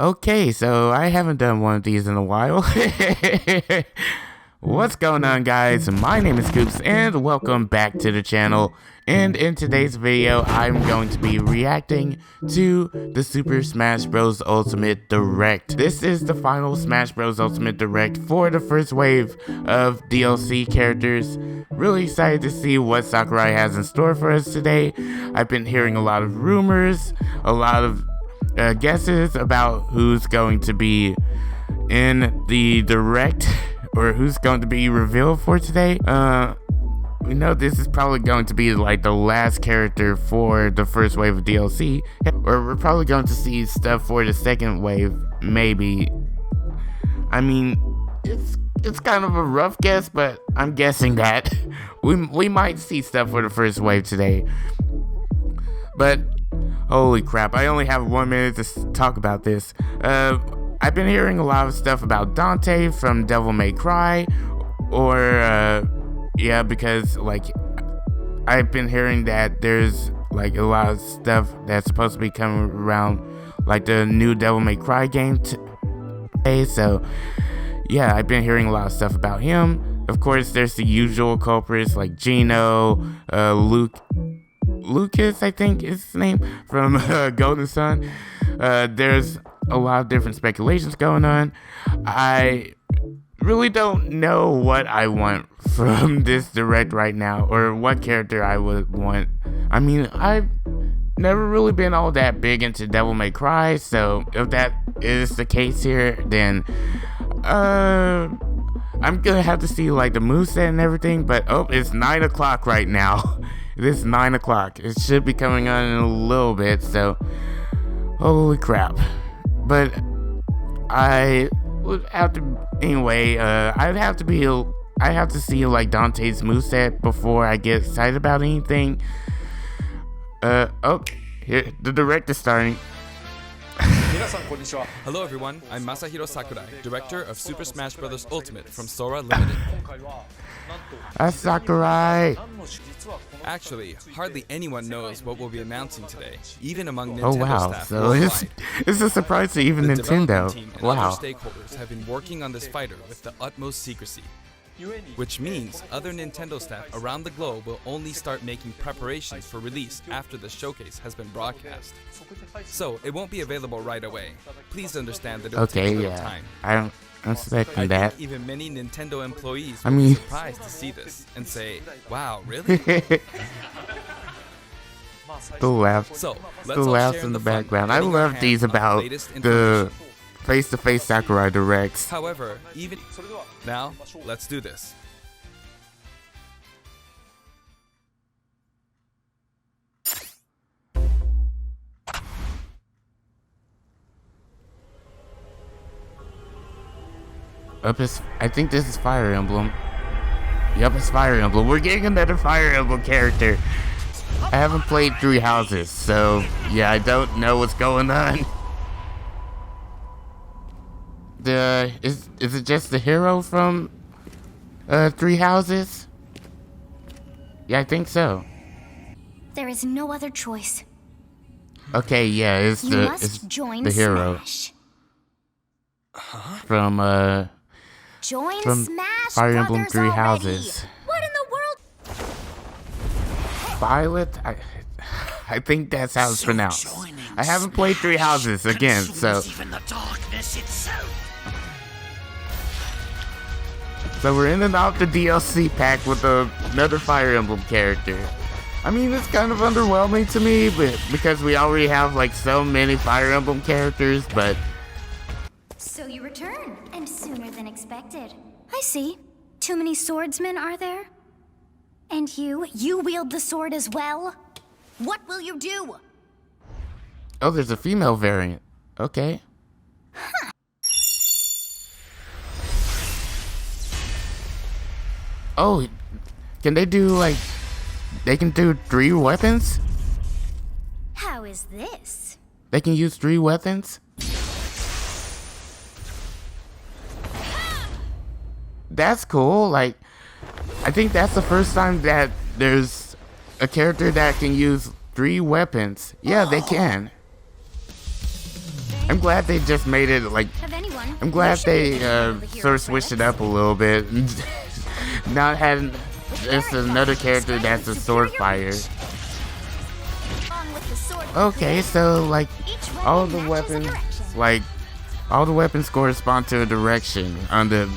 Okay, so I haven't done one of these in a while. What's going on, guys? My name is Koops and welcome back to the channel. And in today's video, I'm going to be reacting to the Super Smash Bros. Ultimate Direct. This is the final Smash Bros. Ultimate Direct for the first wave of DLC characters. Really excited to see what Sakurai has in store for us today. I've been hearing a lot of rumors, a lot of guesses about who's going to be in the Direct or who's going to be revealed for today. We know this is probably going to be like the last character for the first wave of DLC, or we're probably going to see stuff for the second wave, maybe. I mean, it's kind of a rough guess, but I'm guessing that we might see stuff for the first wave today. But holy crap, I only have 1 minute to talk about this. I've been hearing a lot of stuff about Dante from Devil May Cry, or yeah, because like I've been hearing that there's like a lot of stuff that's supposed to be coming around, like the new Devil May Cry game today. So yeah, I've been hearing a lot of stuff about him. Of course, there's the usual culprits like Gino, Lucas, I think is his name, from Golden Sun. There's a lot of different speculations going on. I really don't know what I want from this Direct right now, or what character I would want. I mean, I've never really been all that big into Devil May Cry, so if that is the case here, then I'm gonna have to see like the moveset and everything. But oh, it's 9 o'clock right now. It is 9 o'clock. It should be coming on in a little bit, so holy crap. But I would have to, anyway, I have to see like Dante's moveset before I get excited about anything. Oh, here, the Direct is starting. Hello everyone, I'm Masahiro Sakurai, director of Super Smash Bros. Ultimate from Sora Limited. Sakurai! Actually, hardly anyone knows what we'll be announcing today, even among Nintendo Oh wow, staff. so it's a surprise to even the Nintendo. development team and Wow. other stakeholders have been working on this fighter with the utmost secrecy, which means other Nintendo staff around the globe will only start making preparations for release after the showcase has been broadcast. So it won't be available right away. Please understand that it will take a little time. I'm expecting I that. think even many Nintendo employees I will mean- be surprised to see this and say, wow, really? The laughs, So, let's the all laughs share in the fun, background. I getting our love hands these on about latest the information. face-to-face Sakurai Directs. However, even now, let's do this. I think this is Fire Emblem. Yep, it's Fire Emblem. We're getting another Fire Emblem character. I haven't played Three Houses, so yeah, I don't know what's going on. Is it just the hero from Three Houses? Yeah, I think so. There is no other choice. Okay, yeah, it's You must join the hero Smash. from Join from Smash Fire Emblem Brothers Three already. Houses. What in the world? Violet? I think that's how it's pronounced. I haven't played Three Houses again, so we're in and out the DLC pack with another Fire Emblem character. I mean, it's kind of underwhelming to me, but because we already have like so many Fire Emblem characters, but So you return, and sooner than expected. I see. Too many swordsmen, are there? And you wield the sword as well? What will you do? oh, there's a female variant. Okay. Oh, can they do like, they can do 3 weapons? How is this? They can use 3 weapons? That's cool. Like, I think that's the first time that there's a character that can use 3 weapons. Yeah, they can. I'm glad they just made it like. I'm glad they sort of switched it up a little bit. Not having just another character that's a sword fighter. Okay, so like all the weapons correspond to a direction on the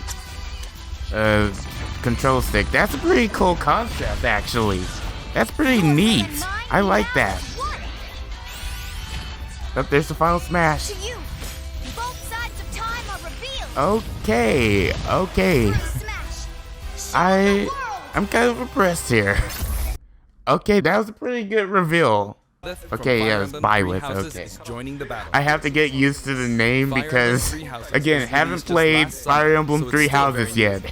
control stick. That's a pretty cool concept, actually. That's pretty neat. I like that. Oh, there's the final smash. Okay. I'm kind of impressed here. Okay, that was a pretty good reveal. Okay, yeah, it's Blythe. Okay. I have to get used to the name because, again, haven't played Fire Emblem Three Houses yet.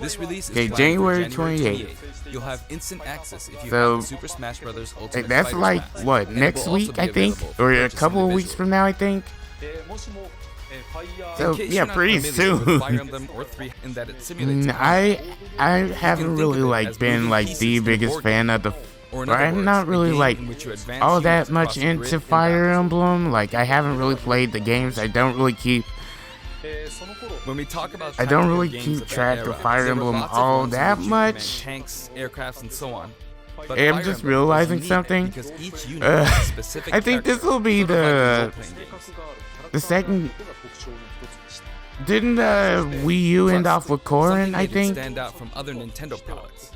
This release is okay, January 28th. You'll have instant access if you So have Super Smash Bros. Ultimate that's Fighter like Pass. what, And it next will also week be I think, available for or a purchase couple of weeks individually. from now I think. So In case yeah, you're not pretty familiar with soon. Fire Emblem or 3 in that it simulates I haven't think really of it like as been moving like pieces the in a biggest board fan game. of the. Or in Or other I'm words, not a really game like in which you advance all units that across much the grid into in Fire battle. Emblem. Like I haven't really played the games. I don't really keep. When we talk about I don't tactical really games keep of that track era, of Fire there were Emblem lots of all ones in that which you command much. tanks, aircrafts, and so on. But Hey, I'm Fire just Emblem realizing was unique something. because each unit has a specific I think this character, will be sort of like the role-playing games. second. Didn't Wii U end off with Something Corrin? I made it think. stand out from other Nintendo products.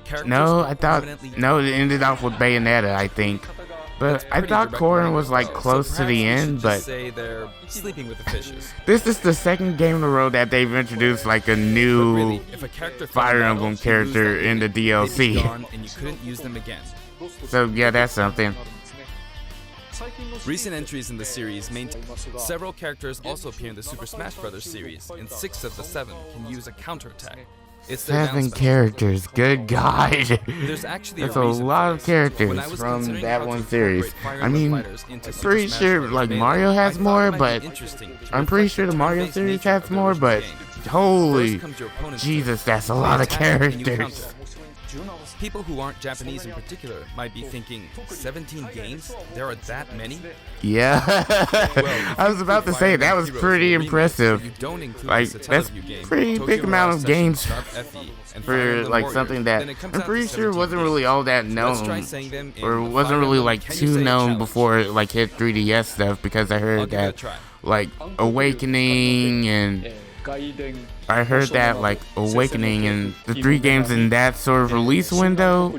Characters No, were I thought permanently no. It ended off with Bayonetta, I think. But I pretty thought direct Corrin line was like though, close so to the perhaps we end. should But just say they're sleeping with the fishes. this is the second game in a row that they've introduced like a new But really, if a character fell Fire in Emblem battle, you lose character that in the unit. They'd be DLC. gone and you couldn't use them again. So yeah, that's something. Recent entries in the series maintain several characters also appear in the Super Smash Bros. Series, and 6 of the 7 can use a counterattack. It's their down 7 special. characters. Good God. There's actually That's a a reason lot for of this. characters When I was from considering that how to one incorporate series. Fire I Emblem mean, fighters into I'm Super pretty Smash sure Bros. like Melee, Mario I has thought more, it might but be interesting to I'm pretty reflect sure the Mario turn-based series nature has of the more. original But game. holy First comes your opponent's Jesus, turn. that's a They lot of attack and you characters. counter. People who aren't Japanese in particular might be thinking, 17 games? There are that many? Yeah, Well, I was about to say that was pretty impressive. You don't include Like the that's Satellaview game, pretty Tokyo big amount of Mirage games Sessions, FE, and Fire for Emblem like Warriors. something that Then it comes I'm out to pretty sure 17 wasn't games. really all that Let's try known, saying them in or the wasn't Fire really Emblem like Can You too Say It known challenge. before it like hit 3DS stuff, because I I'll heard give it a that try. like Awakening, and I heard that like Awakening and the 3 games in that sort of release window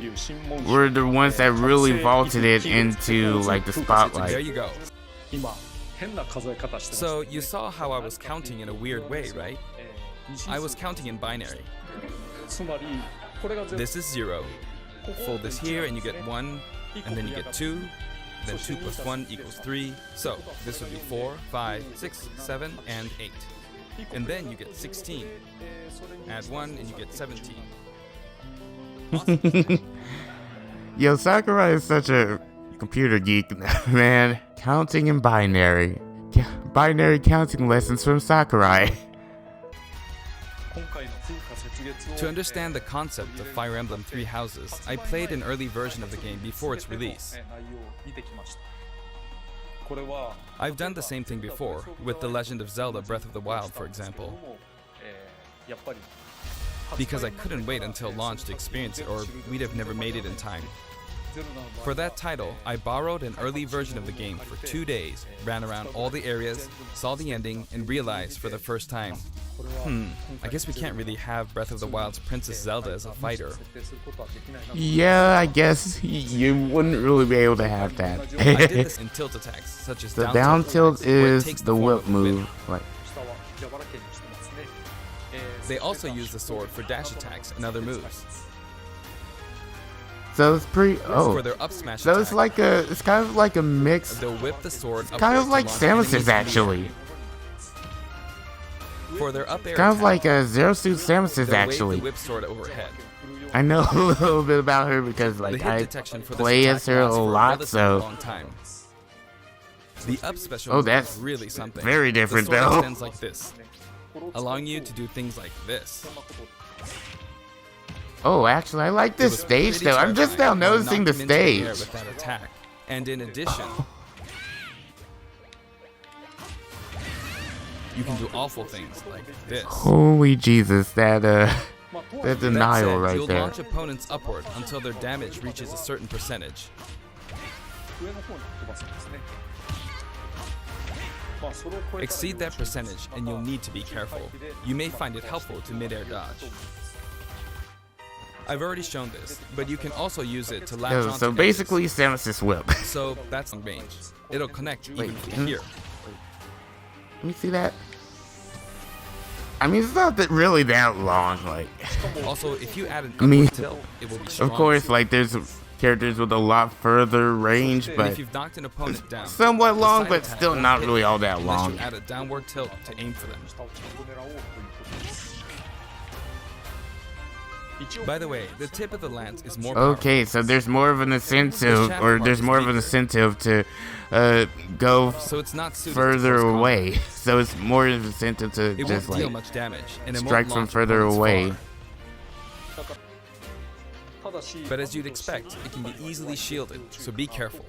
were the ones that really vaulted it into like the There spotlight. you go. So you saw how I was counting in a weird way, right? I was counting in binary. This is 0. Fold this here and you get 1, and then you get 2. Then 2 plus 1 equals 3. So this would be 4, 5, 6, 7, and 8. And then you get 16. Add 1 and you get 17. Yo, Sakurai is such a computer geek, man. Counting in binary. Binary counting lessons from Sakurai. To understand the concept of Fire Emblem Three Houses, I played an early version of the game before its release. I've done the same thing before, with The Legend of Zelda Breath of the Wild, for example, because I couldn't wait until launch to experience it, or we'd have never made it in time. For that title, I borrowed an early version of the game for 2 days, ran around all the areas, saw the ending, and realized for the first time, I guess we can't really have Breath of the Wild's Princess Zelda as a fighter. Yeah, I guess you wouldn't really be able to have that. I did this in tilt attacks, such as The down tilt where it is takes the form whip of a whip. move. Like, They also use the sword for dash attacks and other moves. so it's pretty. For Oh, their up smash so it's attack, like a. It's kind of like a mix. they'll whip the sword Kind of upwards like to launch enemies Samus's in the air. actually. For their up air Kind of attack, like a Zero Suit Samus's they'll wave actually. the whip sword overhead. I know a little bit about her because The like hit I detection for this play attack as her a lasts for lot, relatively so long time. The up special Oh, move that's is really something. very different, the sword though. extends like this, allowing you to do things like this. oh, actually I like It this was stage pretty though. I'm just now terrifying how it noticing the knocked him into the air stage. with that attack. And in addition, You can do awful things like this. Holy Jesus, that That denial said, right you'll there. launch opponents upward until their damage reaches a certain percentage. Exceed that percentage and you'll need to be careful. You may find it helpful to mid-air dodge. I've already shown this, but you can also use it to latch Yeah, onto so edges. basically, Samus's whip. So that's long range. It'll connect even Wait, from here. Let me see that. I mean, it's not that really that long. Like, Also, if you add an I mean, upward tilt, it will be stronger. of course, like there's characters with a lot further range, And but if you've knocked an opponent down, somewhat the long, side but attack still won't not hit really all that unless long. you add a downward tilt to aim for them. By the way, the tip of the lance is more powerful. Okay, so there's more of an incentive, or there's more of an incentive to go So it's not suited to further close away. combat. So it's more of an incentive to It just won't deal like much damage, and it strike won't from launch further opponents away. far. But as you'd expect, it can be easily shielded, so be careful.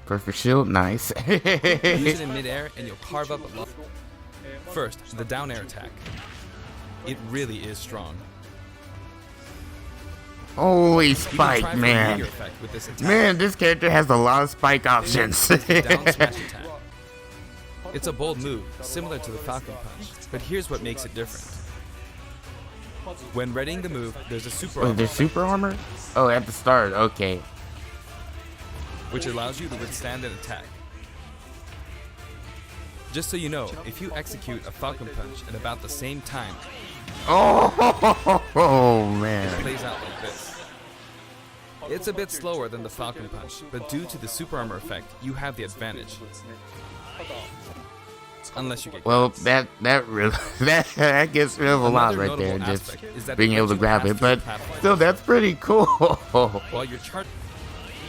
Perfect shield, nice. Use it in midair and you'll carve up a lot. First, the down air attack. It really is strong. Holy You can try spike, for a man. meteor effect with this attack. Man, this character has a lot of spike options. Next is the down smash attack. It's a bold move, similar to the Falcon Punch, but here's what makes it different. When readying the move, there's a super Wait, armor, there's super armor? Oh, at the start, okay. which allows you to withstand an attack. Just so you know, if you execute a Falcon Punch at about the same time, Oh, it man. plays out like this. It's a bit slower than the Falcon Punch, but due to the super armor effect, you have the advantage. Unless you get Well, grabbed. that really that gets rid of a lot Another right there, notable just aspect is that being it able to lets you grab pass it. through But the pathway. still, that's pretty cool. While you're charging,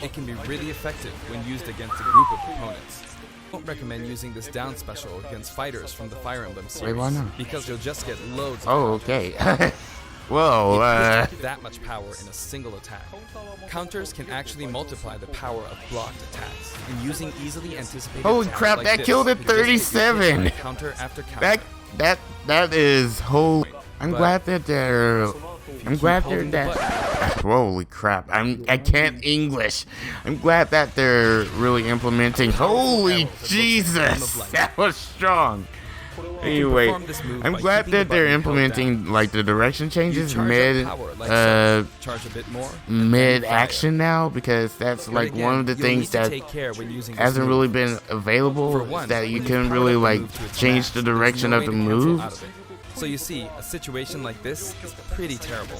it can be really effective when used against a group of opponents. I don't recommend using this down special against fighters from the Fire Emblem series. why not? Because you'll just get loads of Oh, okay. Whoa, It puts that much power in a single attack. Counters can actually multiply the power of blocked attacks, and using easily anticipated Holy attacks crap, like that this killed at could just get you hit 37. by counter after counter. that is holy. I'm But glad that they're. I'm glad they're holding the that. Holy crap! I can't English. I'm glad that they're really implementing. Holy Jesus, that was strong. Anyway, perform this move I'm by glad keeping the that they're button held implementing like the direction You changes charge up mid power like so. Charge a bit more, and mid then fire. action now, because that's But like again, one of the you'll things need to that take care when using this hasn't move. really been available, For one, that you when couldn't power really up the like move to its change max, the there's direction no of way the to cancel move. out of it. So you see, a situation like this is pretty terrible.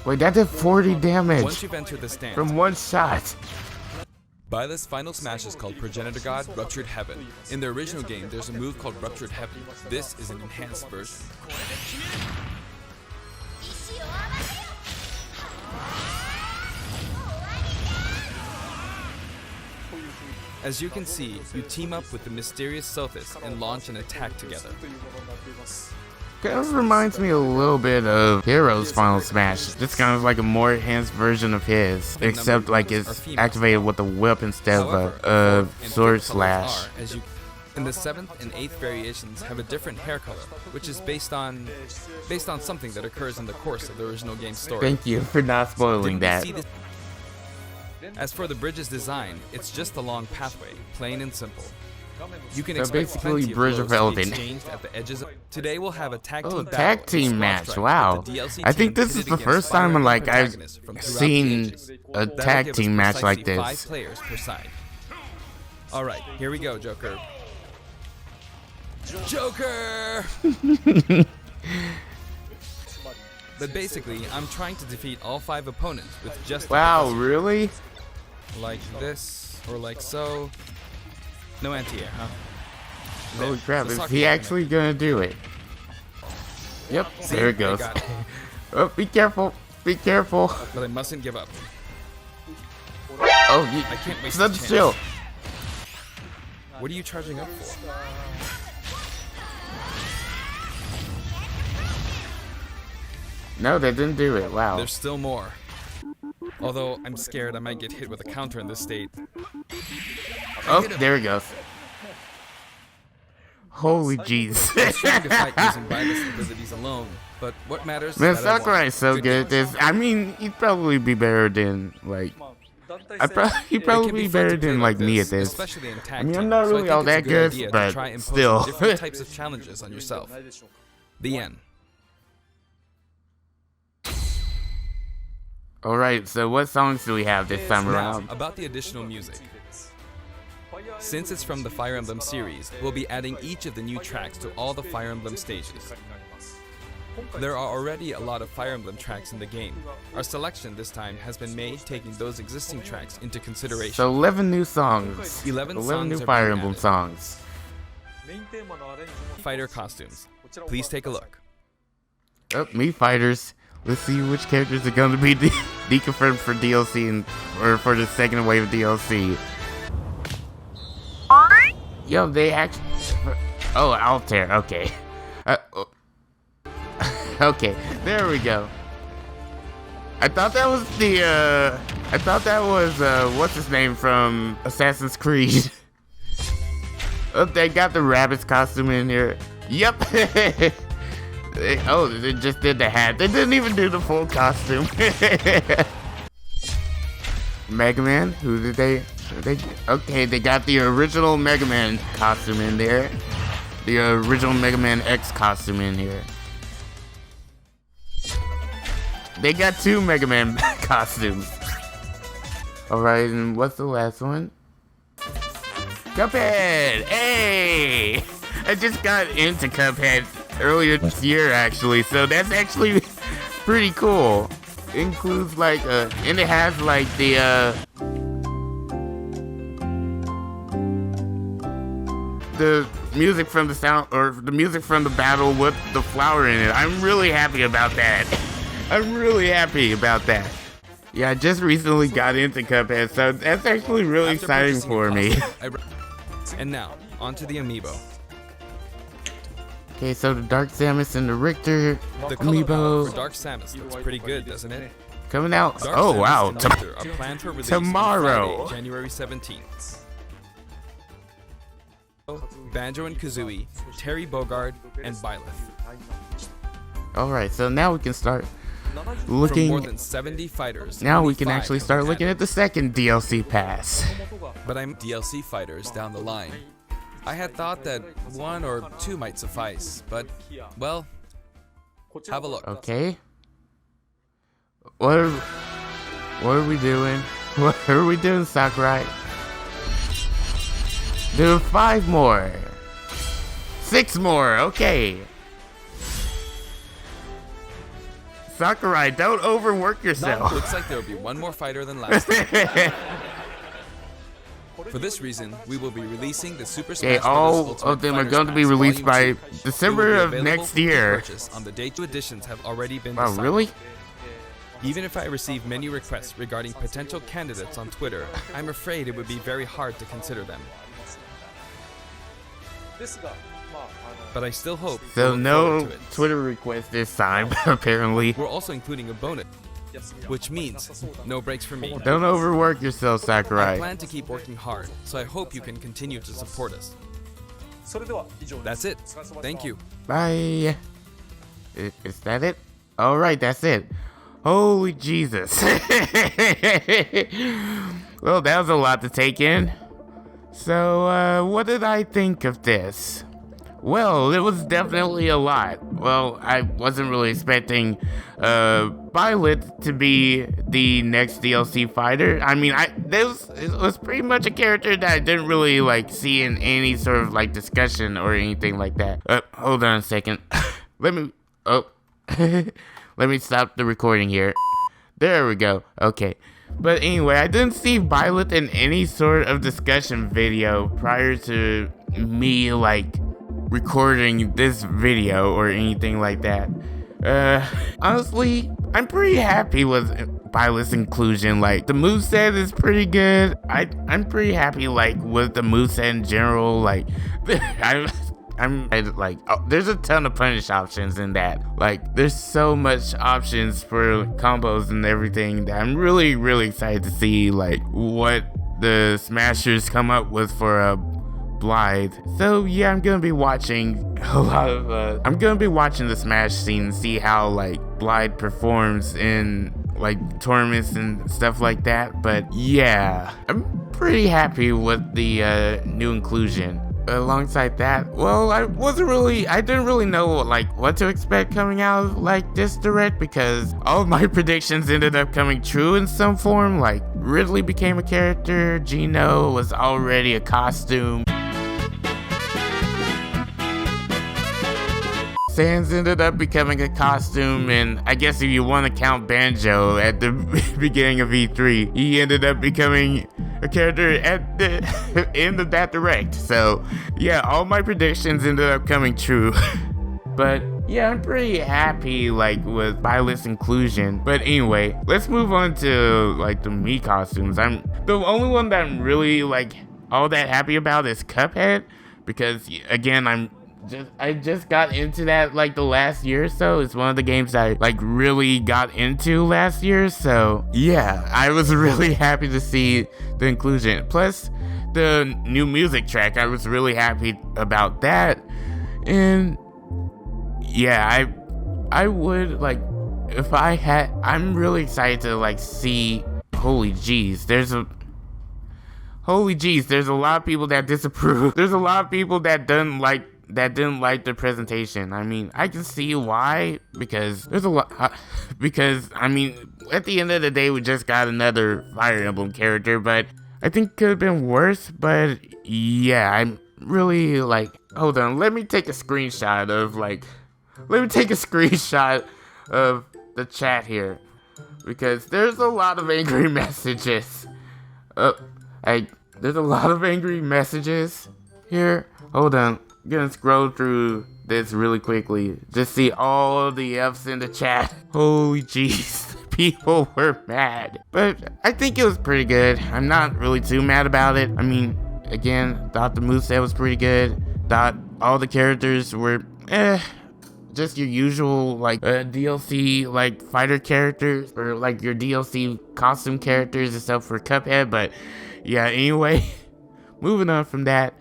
Wait, that did 40 Once damage you've entered the stand, from one shot. Blythe's final smash is called Progenitor God Ruptured Heaven. In the original game, there's a move called Ruptured Heaven. This is an enhanced version. As you can see, you team up with the mysterious Sothis and launch an attack together. Kind of reminds me a little bit of Hero's Final Smash. This kind of like a more enhanced version of his, except like it's activated with a whip instead However, of a fourth and sword fifth colors slash. are, as you, and the 7th and 8th variations have a different hair color, which is based on something that occurs in the course of the original game's story. Thank you for not spoiling Didn't you that. see this? As for the bridge's design, it's just a long pathway, plain and simple. You can So expect basically plenty of Bridge blows of to be Elden. exchanged at the edges. Today we'll have a tag team Oh, battle tag in the team Squad match! Strike Wow, with the DLC I think team this is pitted the against first Fire time Emblem like I've protagonists from throughout the seen ages. a That'll tag give us team match like precisely 5 this. players per side. All right, here we go, Joker. Joker! But basically, I'm trying to defeat all 5 opponents with just Wow, really? like this or like so. No anti-air, huh? Holy There, crap, the is soccer he ball actually gonna do it? Yep, See, there it I goes. got it. Oh, be careful, be careful. But I mustn't give up. Oh, I can't waste stand this chance. still. What are you charging up for? No, that didn't do it. Wow. There's still more. Although I'm scared I might get hit with a counter in this state. Oh, there it goes. Holy jeez. I'm trying to fight using Blythe's abilities alone, but what matters is Man, that I won. Sakurai's so good at this. I mean, he'd probably be better than, like... he'd probably be better than, like, me at this. Especially in tag I mean, I'm team, not so I really think all it's a that good good, idea to but try imposing still. different types of challenges on yourself. The end. Alright, so what songs do we have this time Now, around? about the additional music. Since it's from the Fire Emblem series, we'll be adding each of the new tracks to all the Fire Emblem stages. There are already a lot of Fire Emblem tracks in the game. Our selection this time has been made taking those existing tracks into consideration. So 11 new songs. 11 11 songs new are Fire being Emblem added. songs. Fighter costumes. Please take a look. Oh, Mii Fighters. Let's see which characters are going to be deconfirmed for DLC or for the second wave of DLC. Yo, they actually... Oh, Altair, okay. Okay, there we go. I thought that was the, what's his name from Assassin's Creed? Oh, they got the rabbit's costume in here. Yep. They just did the hat. They didn't even do the full costume. Mega Man, who did they? Okay, they got the original Mega Man costume in there. The original Mega Man X costume in here. They got 2 Mega Man costumes. Alright, and what's the last one? Cuphead! Hey! I just got into Cuphead earlier this year, actually, so that's actually pretty cool. It includes like, and it has like the music from the sound, or the music from the battle with the flower in it. I'm really happy about that. I'm really happy about that. Yeah, I just recently got into Cuphead, so that's actually really After exciting purchasing for the me. costume, and now, onto the amiibo. Okay, so the Dark Samus and the Richter The color palette for amiibo Dark Samus looks pretty good, doesn't it? coming out. Dark Oh Samus wow, and Richter are planned for release tomorrow. on Friday, January 17th. Banjo and Kazooie, Terry Bogard, and Blythe. Alright, so now we can start From more looking. than 70 fighters. Now we only can 5 actually have start been looking added. at the second DLC pass. But I'm DLC fighters down the line. I had thought that 1 or 2 might suffice, but, well, have a look. Okay. What are we doing? What are we doing, Sakurai? Do 5 more. 6 more, okay. Sakurai, don't overwork yourself. Looks like there will be 1 more fighter than last time. For this reason, we will be releasing the Super Smash Okay, Bros. all Ultimate of them are Fighters going to be Packs released by Volume 2. December They will of be available next for year. purchase on the day 2 editions have already been Wow, decided. really? Even if I receive many requests regarding potential candidates on Twitter, I'm afraid it would be very hard to consider them. But I still hope So you'll look no forward to it. Twitter request this time, apparently. We're also including a bonus, which means no breaks for me. Don't overwork yourself, I Sakurai. plan to keep working hard, so I hope you can continue to support us. That's it. Thank you. Bye. Is that it? Alright, that's it. Holy Jesus. Well, that was a lot to take in. So, what did I think of this? Well, it was definitely a lot. Well, I wasn't really expecting Blythe to be the next DLC fighter. I mean, it was pretty much a character that I didn't really like see in any sort of like discussion or anything like that. Hold on a second. Let me stop the recording here. There we go. Okay. But anyway, I didn't see Blythe in any sort of discussion video prior to me like recording this video or anything like that. Honestly, I'm pretty happy with Blythe's inclusion. Like, the moveset is pretty good. I'm pretty happy like with the moveset in general. Like, I'm like, oh, there's a ton of punish options in that. Like, there's so much options for combos and everything that I'm really, really excited to see, like, what the Smashers come up with for Blythe. So yeah, I'm gonna be watching a lot of I'm gonna be watching the Smash scene and see how like Blythe performs in like tournaments and stuff like that. But yeah, I'm pretty happy with the new inclusion. Alongside that, well, I didn't really know like what to expect coming out of like this direct, because all of my predictions ended up coming true in some form. Like Ridley became a character, Gino was already a costume, Sans ended up becoming a costume, and I guess if you want to count Banjo at the beginning of E3, he ended up becoming a character at the end of that direct. So yeah, all my predictions ended up coming true. But yeah, I'm pretty happy like with Blythe's inclusion. But anyway, let's move on to like the Mii costumes. The only one that I'm really like all that happy about is Cuphead, because again, I just got into that like the last year or so. It's one of the games I like really got into last year. So yeah, I was really happy to see the inclusion. Plus the new music track, I was really happy about that. And yeah, I would like, if I had, I'm really excited to like see, holy jeez, there's a lot of people that disapprove. There's a lot of people that didn't like the presentation. I mean, I can see why, because there's a lot, because I mean, at the end of the day, we just got another Fire Emblem character, but I think it could have been worse. But yeah, I'm really like, hold on, let me take a screenshot of the chat here, because there's a lot of angry messages. There's a lot of angry messages here. Hold on. I'm gonna scroll through this really quickly. Just see all the F's in the chat. Holy jeez. People were mad. But I think it was pretty good. I'm not really too mad about it. I mean, again, thought the moveset was pretty good. Thought all the characters were just your usual like DLC like fighter characters, or like your DLC costume characters except for Cuphead. But yeah, anyway, moving on from that.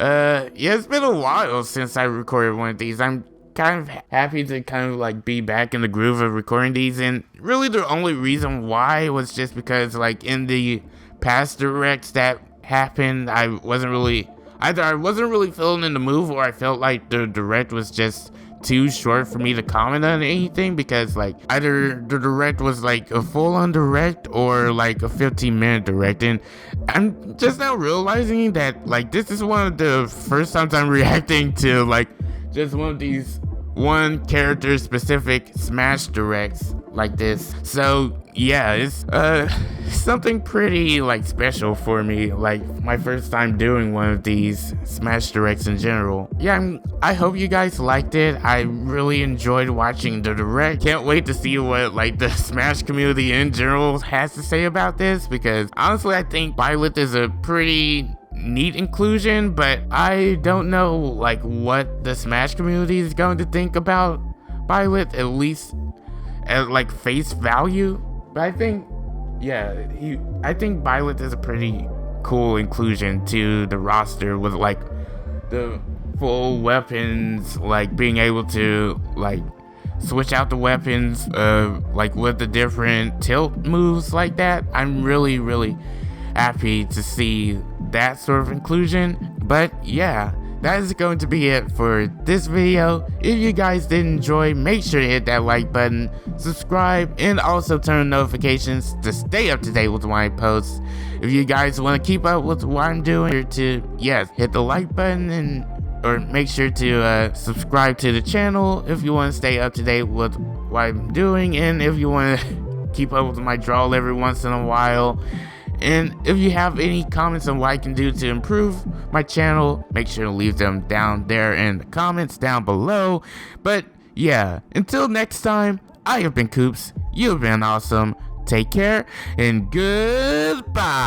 Yeah, it's been a while since I recorded one of these. I'm kind of happy to kind of like be back in the groove of recording these, and really the only reason why was just because like in the past directs that happened, I wasn't really feeling in the mood, or I felt like the direct was just too short for me to comment on anything, because like either the direct was like a full-on direct or like a 15-minute direct. And I'm just now realizing that like this is one of the first times I'm reacting to like just one of these one character specific Smash directs like this. So yeah, it's something pretty like special for me, like my first time doing one of these Smash directs in general. Yeah, I hope you guys liked it. I really enjoyed watching the direct. Can't wait to see what like the Smash community in general has to say about this, because honestly I think Blythe is a pretty neat inclusion, but I don't know like what the Smash community is going to think about Blythe, at least at like face value. But I think, yeah, I think Blythe is a pretty cool inclusion to the roster, with like the full weapons, like being able to like switch out the weapons like with the different tilt moves like that. I'm really happy to see that sort of inclusion. But yeah, that is going to be it for this video. If you guys did enjoy, make sure to hit that like button, subscribe, and also turn notifications to stay up to date with my posts. If you guys want to keep up with what I'm doing, hit the like button, or make sure to subscribe to the channel if you want to stay up to date with what I'm doing, and if you want to keep up with my drawl every once in a while. And if you have any comments on what I can do to improve my channel, make sure to leave them down there in the comments down below. But yeah, until next time, I have been Koops, you've been awesome, take care, and goodbye.